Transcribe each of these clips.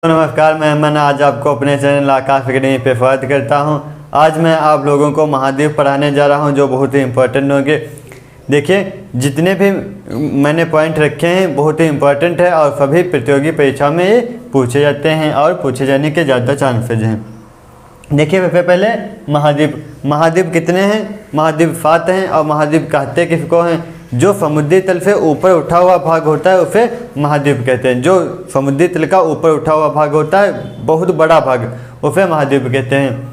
नमस्कार, मैं अमन आज आपको अपने चैनल आकाश अकेडमी पे स्वागत करता हूं। आज मैं आप लोगों को महाद्वीप पढ़ाने जा रहा हूं जो बहुत ही इम्पोर्टेंट होंगे। देखिए, जितने भी मैंने पॉइंट रखे हैं बहुत ही इम्पोर्टेंट है और सभी प्रतियोगी परीक्षा में ये पूछे जाते हैं और पूछे जाने के ज़्यादा चांसेज हैं। देखिए, सबसे पहले महाद्वीप कितने हैं? महाद्वीप 7 हैं और महाद्वीप कहते किसको हैं? जो समुद्री तल से ऊपर उठा हुआ भाग होता है उसे महाद्वीप कहते हैं। जो समुद्री तल का ऊपर उठा हुआ भाग होता है, बहुत बड़ा भाग, उसे महाद्वीप कहते हैं।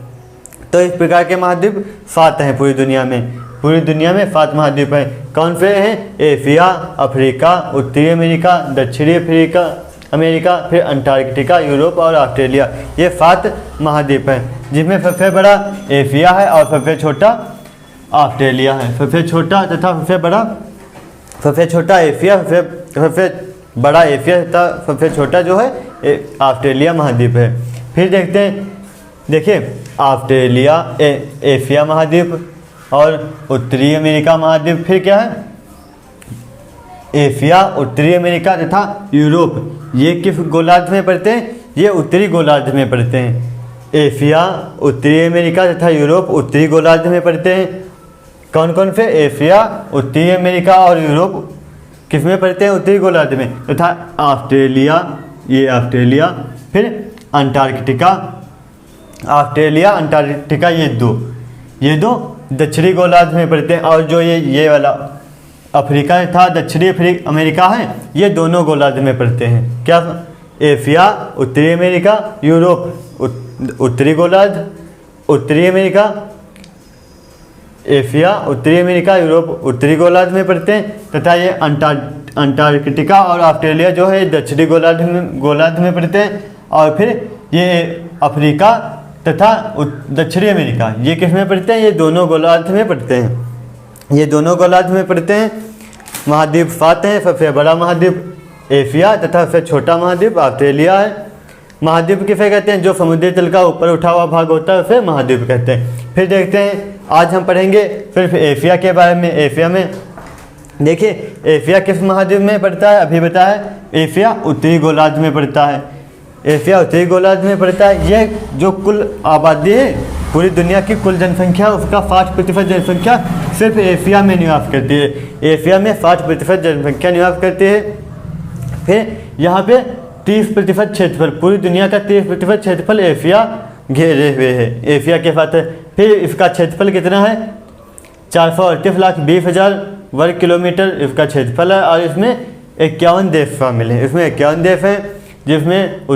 तो इस प्रकार के महाद्वीप 7 हैं पूरी दुनिया में। पूरी दुनिया में 7 महाद्वीप हैं। कौन से हैं? एशिया, अफ्रीका, उत्तरी अमेरिका, दक्षिणी अमेरिका, फिर अंटार्कटिका, यूरोप और ऑस्ट्रेलिया। ये 7 महाद्वीप हैं, जिसमें सबसे बड़ा एशिया है और सबसे छोटा ऑस्ट्रेलिया है। सबसे छोटा तथा सबसे छोटा एशिया, सबसे बड़ा एशिया तथा सबसे छोटा जो है ऑस्ट्रेलिया महाद्वीप है। फिर देखते हैं, देखिए ऑस्ट्रेलिया, एशिया महाद्वीप और उत्तरी अमेरिका महाद्वीप। फिर क्या है? एशिया, उत्तरी अमेरिका तथा यूरोप। ये किस गोलार्ध में पड़ते हैं? ये उत्तरी गोलार्ध में पड़ते हैं। एशिया, उत्तरी अमेरिका तथा यूरोप उत्तरी गोलार्ध में पड़ते हैं। कौन कौन से? एशिया, उत्तरी अमेरिका और यूरोप किस में पड़ते हैं? उत्तरी गोलार्ध में। तथा ऑस्ट्रेलिया, ये ऑस्ट्रेलिया, फिर अंटार्कटिका, ऑस्ट्रेलिया, अंटार्कटिका, ये दो दक्षिणी गोलार्ध में पड़ते हैं। और जो ये वाला अफ्रीका था, दक्षिणी अमेरिका है, ये दोनों गोलार्ध में पड़ते हैं। क्या? एशिया, उत्तरी अमेरिका, यूरोप उत्तरी गोलार्ध, उत्तरी अमेरिका, एशिया, उत्तरी अमेरिका, यूरोप उत्तरी गोलार्ध में पड़ते हैं। तथा ये अंटार्कटिका और ऑस्ट्रेलिया जो है दक्षिणी गोलार्ध में पड़ते हैं। और फिर ये अफ्रीका तथा दक्षिणी अमेरिका, ये किस में पड़ते हैं? ये दोनों गोलार्ध में पड़ते हैं। ये दोनों गोलार्ध में पड़ते हैं। महाद्वीप 7 हैं। सबसे बड़ा महाद्वीप एशिया तथा सबसे छोटा महाद्वीप ऑस्ट्रेलिया है। महाद्वीप किसे कहते हैं? जो समुद्री तल का ऊपर उठा हुआ भाग होता है उसे महाद्वीप कहते हैं। फिर देखते हैं, आज हम पढ़ेंगे सिर्फ एशिया के बारे में। एशिया में देखिए, एशिया किस महाद्वीप में पड़ता है? अभी बताया, एशिया उत्तरी गोलार्ध में पड़ता है। एशिया उत्तरी गोलार्ध में पड़ता है। यह जो कुल आबादी है, पूरी दुनिया की कुल जनसंख्या, उसका 60% जनसंख्या सिर्फ एशिया में निवास करती है। एशिया में 60% जनसंख्या निवास करती है। फिर यहाँ पे 30% क्षेत्रफल, पूरी दुनिया का 30% क्षेत्रफल एशिया घेरे हुए है, एशिया के साथ है। फिर इसका क्षेत्रफल कितना है? 438,20,000 वर्ग किलोमीटर इसका क्षेत्रफल है। और इसमें 51 देश शामिल हैं। इसमें 51 देश हैं, जिसमें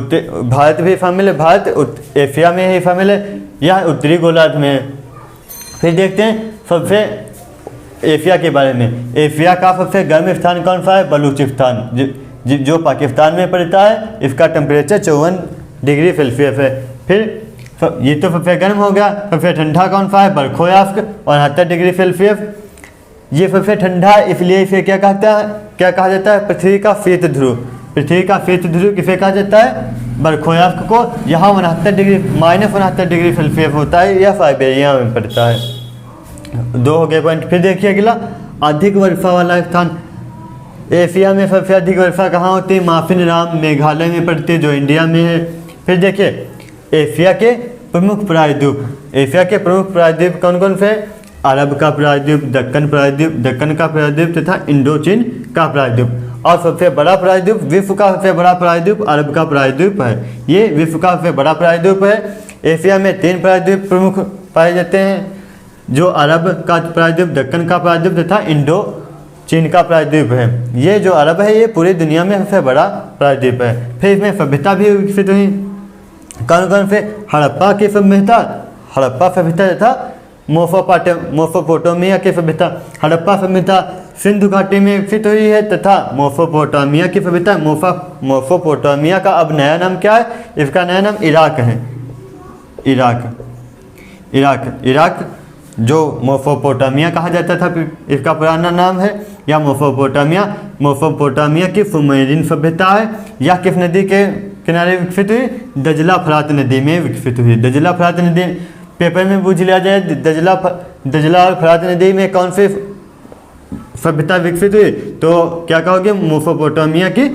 भारत भी शामिल है। भारत एशिया में ही शामिल है, यह उत्तरी गोलार्ध में है। फिर देखते हैं सबसे एशिया के बारे में। एशिया का सबसे गर्म स्थान कौन सा है? बलूचिस्तान, जो पाकिस्तान में पड़ता है। इसका टेम्परेचर 54 डिग्री सेल्सियस है। फिर ये तो सबसे गर्म हो गया। सबसे ठंडा कौन सा है? बरखोयास्क, 69 डिग्री सेल्सियस। ये सबसे ठंडा है, इसलिए इसे क्या कहा जाता है? पृथ्वी का शीत ध्रुव। पृथ्वी का शीत ध्रुव किसे कहा जाता है? बरखोयास्क को। यहाँ -69 डिग्री सेल्सियस होता है। यह साइबेरिया में पड़ता है। 2 हो गए पॉइंट। फिर देखिए अगला, अधिक वर्षा वाला स्थान। एशिया में सबसे अधिक वर्षा कहाँ होती है? माफिनराम, मेघालय में पड़ती है, जो इंडिया में है। फिर देखिए एशिया के प्रमुख प्रायद्वीप। एशिया के प्रमुख प्रायद्वीप कौन कौन से? अरब का प्रायद्वीप, दक्कन का प्रायद्वीप तथा इंडोचीन का प्रायद्वीप। और सबसे बड़ा प्रायद्वीप, विश्व का सबसे बड़ा प्रायद्वीप अरब का प्रायद्वीप है। ये विश्व का सबसे बड़ा प्रायद्वीप है। एशिया में 3 प्रायद्वीप प्रमुख पाए जाते हैं, जो अरब का प्रायद्वीप, दक्कन का प्रायद्वीप तथा इंडोचीन का प्रायद्वीप है। ये जो अरब है, ये पूरी दुनिया में सबसे बड़ा प्रायद्वीप है। फिर इसमें सभ्यता भी विकसित हुई। कौन कौन से? हड़प्पा की सभ्यता, हड़प्पा सभ्यता तथा मोसोपोटामिया की सभ्यता। हड़प्पा सभ्यता सिंधु घाटी में विकसित हुई है तथा मोसोपोटामिया की सभ्यता, मोसोपोटामिया का अब नया नाम क्या है? इसका नया नाम इराक है। इराक जो मोसोपोटामिया कहा जाता था, इसका पुराना नाम है। या मोसोपोटामिया की सुमेरियन सभ्यता है। यह किस नदी के किनारे विकसित हुई? दजला फरात नदी में विकसित हुई। दजला फरात नदी पेपर में पूछ लिया जाए, दजला और फरात नदी में कौन सी सभ्यता विकसित हुई, तो क्या कहोगे? मेसोपोटामिया की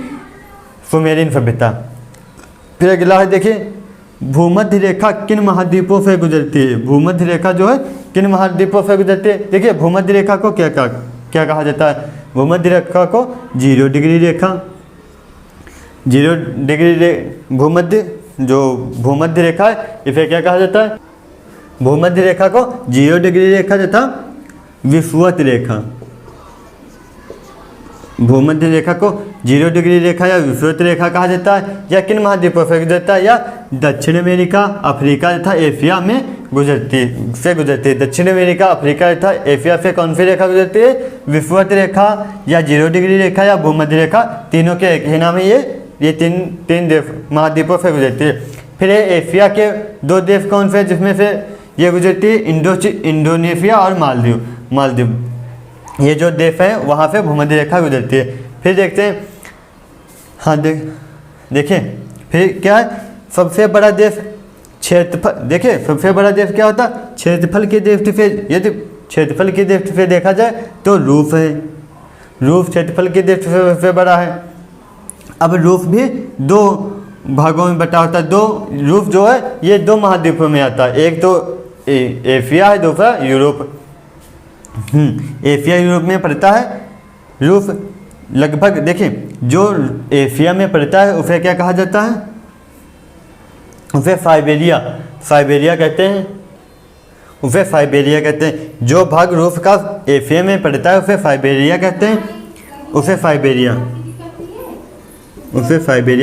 सुमेरियन सभ्यता। फिर अगला है देखिए, भूमध्य रेखा किन महाद्वीपों से गुजरती है। भूमध्य रेखा जो है किन महाद्वीपों से गुजरती है। देखिए भूमध्य रेखा को क्या कहा जाता है। भूमध्य रेखा को 0 डिग्री रेखा, 0 डिग्री भूमध्य रेखा है, इसे क्या कहा जाता है। भूमध्य रेखा को 0 डिग्री रेखा तथा विषुवत रेखा। भूमध्य रेखा को 0 डिग्री रेखा या विषुवत रेखा कहा जाता है। या किन महाद्वीपों से गुजरता है, या दक्षिण अमेरिका, अफ्रीका तथा एशिया में गुजरती है। दक्षिण अमेरिका, अफ्रीका तथा एशिया से कौन सी रेखा गुजरती है, विषुवत रेखा या 0 डिग्री रेखा या भूमध्य रेखा, तीनों के एक ही नाम है। ये तीन महाद्वीपों से गुजरती है। फिर एशिया के 2 देश कौन से, जिसमें से ये गुजरती है, इंडोनेशिया और मालदीव। ये जो देश है वहाँ पे भूमध्य रेखा गुजरती है। फिर देखते हैं, हाँ देखिए फिर क्या है, सबसे बड़ा देश क्षेत्रफल। देखिए सबसे बड़ा देश क्या होता है, क्षेत्रफल की दृष्टि से। यदि क्षेत्रफल की दृष्टि से देखा जाए तो रूस है। रूस क्षेत्रफल की दृष्टि से सबसे बड़ा है। अब रूस भी 2 भागों में बटा होता है। रूस जो है ये 2 महाद्वीपों में आता है। एक तो एशिया है, दूसरा यूरोप। एशिया यूरोप में पड़ता है। रूस लगभग, देखिए जो एशिया में पड़ता है उसे क्या कहा जाता है, उसे साइबेरिया कहते हैं। जो भाग रूस का एशिया में पड़ता है उसे साइबेरिया कहते हैं। उसे साइबेरिया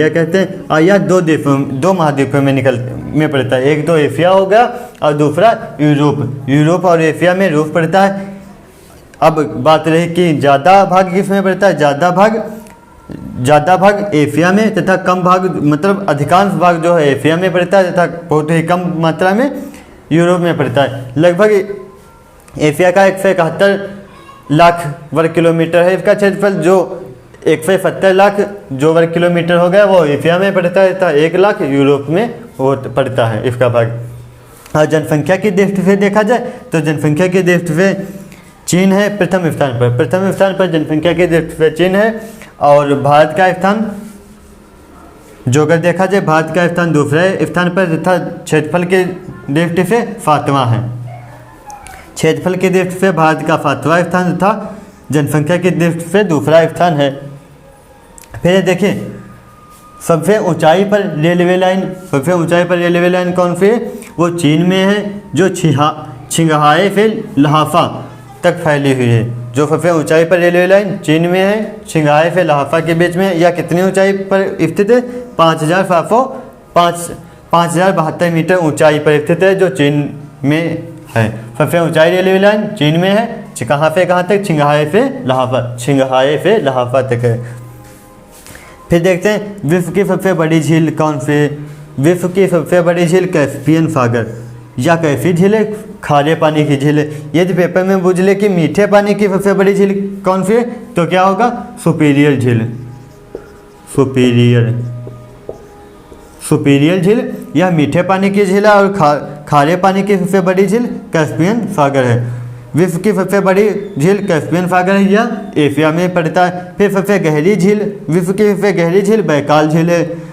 कहते हैं। और यह 2 महाद्वीपों में पड़ता है। एक तो एशिया हो गया और दूसरा यूरोप और एशिया में रूस पड़ता है। अब बात रही कि ज़्यादा भाग किसमें पड़ता है। ज़्यादा भाग एशिया में तथा कम भाग, मतलब अधिकांश भाग जो है एशिया में पड़ता है तथा बहुत ही कम मात्रा में यूरोप में पड़ता है। लगभग एशिया का 171 लाख वर्ग किलोमीटर है इसका क्षेत्रफल, जो 170 लाख जो वर्ग किलोमीटर हो गया वो एशिया में पड़ता है तथा 1 लाख यूरोप में वो पड़ता है इसका भाग। और जनसंख्या की दृष्टि से देखा जाए तो जनसंख्या की दृष्टि से चीन है प्रथम स्थान पर जनसंख्या की दृष्टि से चीन है। और भारत का स्थान जो अगर देखा जाए, भारत का स्थान दूसरे स्थान पर तथा क्षेत्रफल की दृष्टि से 7वां है। क्षेत्रफल की दृष्टि से भारत का 7वां स्थान तथा जनसंख्या की दृष्टि से दूसरा स्थान है। फिर देखिए सबसे ऊंचाई पर रेलवे लाइन कौन सी है, वो चीन में है, जो छिंगहाई से ल्हासा तक फैली हुई है। जो सबसे ऊंचाई पर रेलवे लाइन चीन में है, छिंगहाई से ल्हासा के बीच में। या कितनी ऊंचाई पर स्थित है, 5,072 मीटर ऊंचाई पर स्थित है, जो चीन में है। सबसे ऊंचाई रेलवे लाइन चीन में है। कहाँ से कहाँ तक, छिंगहाई से ल्हासा तक है। फिर देखते हैं विश्व की सबसे बड़ी झील कौन सी। विश्व की सबसे बड़ी झील कैस्पियन सागर या कैसी झील है, खारे पानी की झील है। यदि पेपर में पूछ ले कि मीठे पानी की सबसे बड़ी झील कौन सी है तो क्या होगा, सुपीरियर झील यह मीठे पानी की झील है। और खारे पानी की सबसे बड़ी झील कैस्पियन सागर है। विश्व की सबसे बड़ी झील कैस्पियन सागर है, यह एशिया में पड़ता है। फिर सबसे गहरी झील, विश्व की सबसे गहरी झील बैकाल झील है।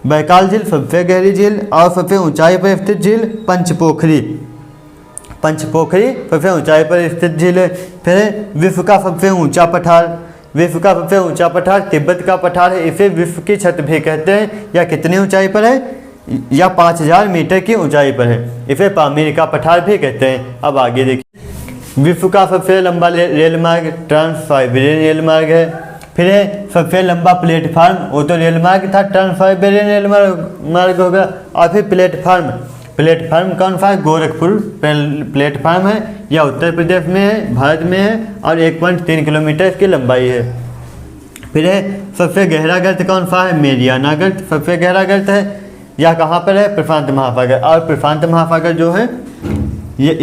बैकाल झील सबसे गहरी झील। और सबसे ऊंचाई पर स्थित झील पंचपोखरी सबसे ऊंचाई पर स्थित झील है। फिर विश्व का सबसे ऊंचा पठार तिब्बत का पठार है। इसे विश्व की छत भी कहते हैं। या कितनी ऊंचाई पर है, या 5000 मीटर की ऊंचाई पर है। इसे पामीर का पठार भी कहते हैं। अब आगे देखिए, विश्व का सबसे लंबा रेल मार्ग ट्रांस साइबेरियन रेल मार्ग है। फिर है सबसे लंबा प्लेटफार्म, वो तो रेल मार्ग था, ट्रांस साइबेरियन रेल मार्ग होगा। और फिर प्लेटफार्म कौन सा है, गोरखपुर प्लेटफार्म है। यह उत्तर प्रदेश में है, भारत में है। और 1.3 किलोमीटर इसकी लंबाई है। फिर है सबसे गहरा गर्त कौन सा है, मेरियाना गर्त सबसे गहरा गर्त है। यह कहाँ पर है, प्रशांत महासागर। और प्रशांत महासागर जो है ये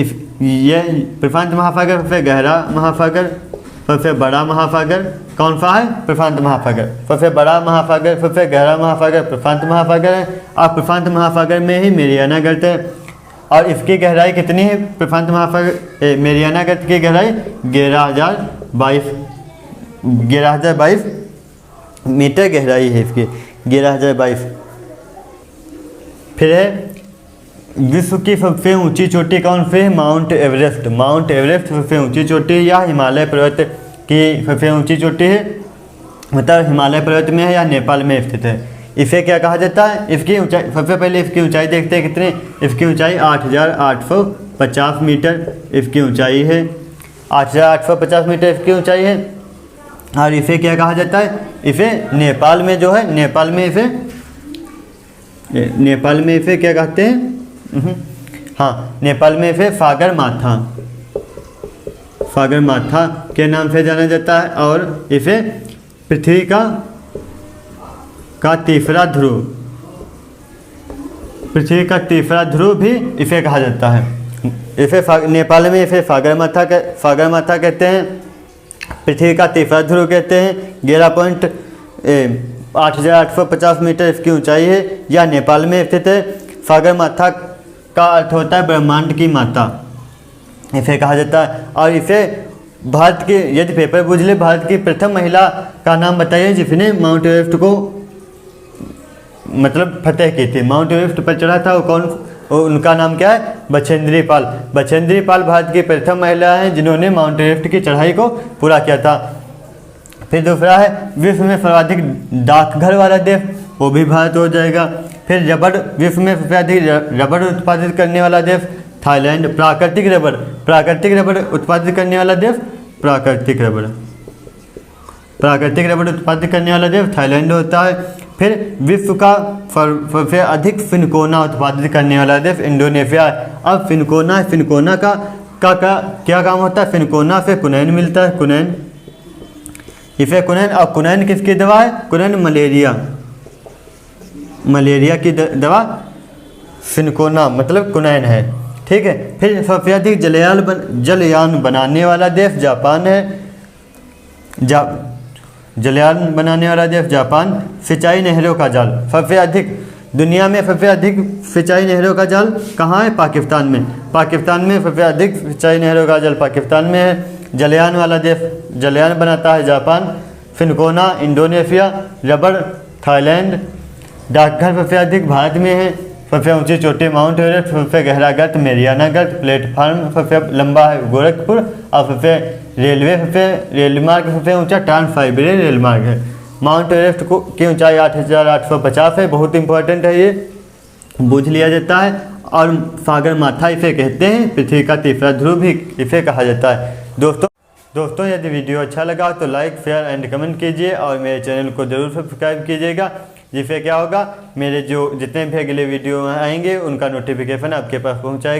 प्रशांत महासागर सबसे गहरा महासागर, सबसे बड़ा महासागर कौन सा है, प्रशांत महासागर। सबसे बड़ा महासागर, सबसे गहरा महासागर प्रशांत महासागर है। और प्रशांत महासागर में ही मेरियाना गर्त है। और इसकी गहराई कितनी है, प्रशांत महासागर मेरियाना गर्त की गहराई 11,022 मीटर गहराई है इसकी, 11,022। फिर है विश्व की सबसे ऊंची चोटी कौन सी है? Mount Everest. माउंट एवरेस्ट सबसे ऊंची चोटी है, या हिमालय पर्वत की सबसे ऊंची चोटी है, मतलब हिमालय पर्वत में है या नेपाल में स्थित है। इसे क्या कहा जाता है? इसकी ऊंचाई, सबसे पहले इसकी ऊंचाई देखते हैं कितने। इसकी ऊंचाई 8,850 मीटर इसकी ऊंचाई है। 8,850 मीटर इसकी ऊंचाई है। और इसे क्या कहा जाता है? इसे नेपाल में जो है, नेपाल में इसे क्या कहते हैं? हाँ, नेपाल में इसे सागर माथा के नाम से जाना जाता है। और इसे पृथ्वी का तीसरा ध्रुव, पृथ्वी का तीसरा ध्रुव भी इसे कहा जाता है। इसे नेपाल में इसे सागर माथा कहते हैं, पृथ्वी का तीसरा ध्रुव कहते हैं। 11.8,850 मीटर इसकी ऊंचाई है, या नेपाल में स्थित है। सागर माथा का अर्थ होता है ब्रह्मांड की माता, इसे कहा जाता है। और इसे भारत की, यदि पेपर पूछ ले, भारत की प्रथम महिला का नाम बताइए जिसने माउंट एवरेस्ट को मतलब फतेह की थी, माउंट एवरेस्ट पर चढ़ा था, वो कौन? उनका नाम क्या है? बछेंद्री पाल। बछेंद्री पाल भारत की प्रथम महिला हैं जिन्होंने माउंट एवरेस्ट की चढ़ाई को पूरा किया था। फिर दूसरा है विश्व में सर्वाधिक डाकघर वाला देश, वो भी भारत हो जाएगा। फिर विश्व में सबसे अधिक रबड़ उत्पादित करने वाला देश थाईलैंड। प्राकृतिक रबड़ उत्पादित करने वाला देश, प्राकृतिक रबड़ उत्पादित करने वाला देश थाईलैंड होता है। फिर विश्व का सबसे अधिक फिनकोना उत्पादित करने वाला देश इंडोनेशिया है। अब फिनकोना का क्या काम होता है? फिनकोना से कुनैन मिलता है, और कुनैन किसकी दवा है? कुनैन मलेरिया की दवा फिनकोना मतलब कुनैन है, ठीक है। फिर सबसे अधिक जलयान बनाने वाला देश जापान है। जलयान बनाने वाला देश जापान। सिंचाई नहरों का जाल, सबसे अधिक दुनिया में सबसे अधिक सिंचाई नहरों का जाल कहाँ है? पाकिस्तान में। पाकिस्तान में सबसे अधिक सिंचाई नहरों का जाल पाकिस्तान में है। जलयान वाला देश, जलयान बनाता है जापान। फिनकोना इंडोनेशिया, रबड़ थाईलैंड। डाकघर सबसे अधिक भारत में है। सबसे ऊंची चोटी माउंट एवरेस्ट, सबसे गहरा गर्त मेरियाना गर्त। प्लेटफार्म सबसे लंबा है गोरखपुर, और सबसे रेल मार्ग सबसे ऊंचा ट्रांस साइबेरियन रेल मार्ग है। माउंट एवरेस्ट की ऊंचाई 8,850 है, बहुत इंपॉर्टेंट है, ये बूझ लिया जाता है। और सागर माथा इसे कहते हैं, पृथ्वी का तीसरा ध्रुव भी इसे कहा जाता है। दोस्तों यदि वीडियो अच्छा लगा तो लाइक, शेयर एंड कमेंट कीजिए, और मेरे चैनल को जरूर सब्सक्राइब कीजिएगा, जिससे क्या होगा, मेरे जो जितने भी अगले वीडियो आएंगे उनका नोटिफिकेशन आपके पास पहुंचाएगा।